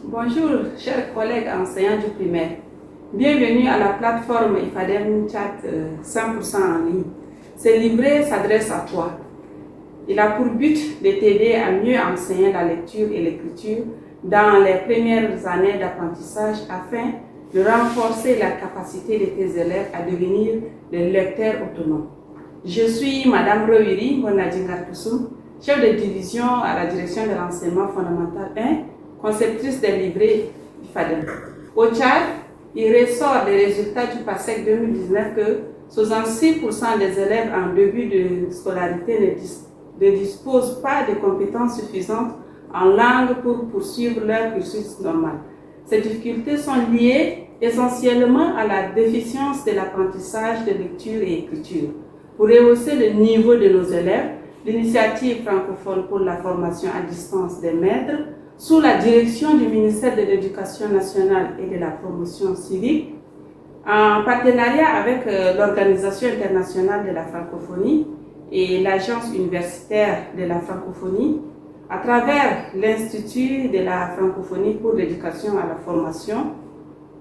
Bonjour, chers collègues enseignants du primaire. Bienvenue à la plateforme IFADEM Chat 100% en ligne. Ce livret s'adresse à toi. Il a pour but de t'aider à mieux enseigner la lecture et l'écriture dans les premières années d'apprentissage afin de renforcer la capacité de tes élèves à devenir des lecteurs autonomes. Je suis Madame Rewiri Bonadjingartousou, chef de division à la direction de l'enseignement fondamental 1, conceptrice des livrets IFADEM. Au Tchad, il ressort des résultats du PASSEC 2019 que 66% des élèves en début de scolarité ne disposent pas de compétences suffisantes en langue pour poursuivre leur cursus normal. Ces difficultés sont liées essentiellement à la déficience de l'apprentissage de lecture et écriture. Pour rehausser le niveau de nos élèves, l'initiative francophone pour la formation à distance des maîtres, sous la direction du ministère de l'Éducation nationale et de la promotion civique, en partenariat avec l'Organisation internationale de la francophonie et l'Agence universitaire de la francophonie, à travers l'Institut de la francophonie pour l'éducation à la formation,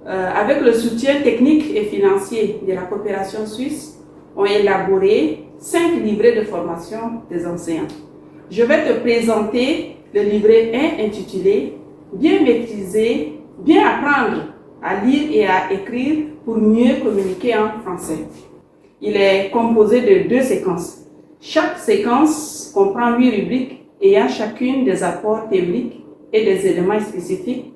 avec le soutien technique et financier de la coopération suisse, ont élaboré 5 livrets de formation des enseignants. Je vais te présenter le livret 1 intitulé « Bien maîtriser, bien apprendre à lire et à écrire pour mieux communiquer en français ». Il est composé de 2 séquences. Chaque séquence comprend 8 rubriques ayant chacune des apports théoriques et des éléments spécifiques,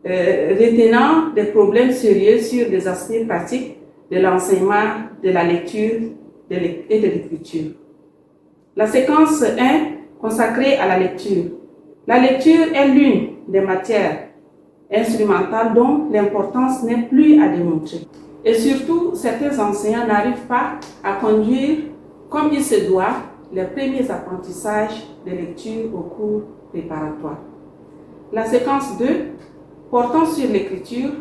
retenant des problèmes sérieux sur des aspects pratiques de l'enseignement, de la lecture et de l'écriture. La séquence 1 consacrée à la lecture. La lecture est l'une des matières instrumentales dont l'importance n'est plus à démontrer. Et surtout, certains enseignants n'arrivent pas à conduire comme il se doit les premiers apprentissages de lecture au cours préparatoire. La séquence 2, portant sur l'écriture.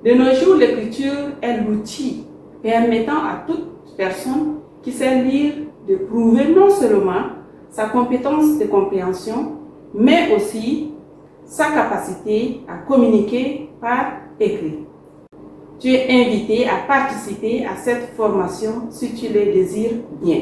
De nos jours, l'écriture est l'outil permettant à toute personne qui sait lire de prouver non seulement sa compétence de compréhension, mais aussi sa capacité à communiquer par écrit. Tu es invité à participer à cette formation si tu le désires bien.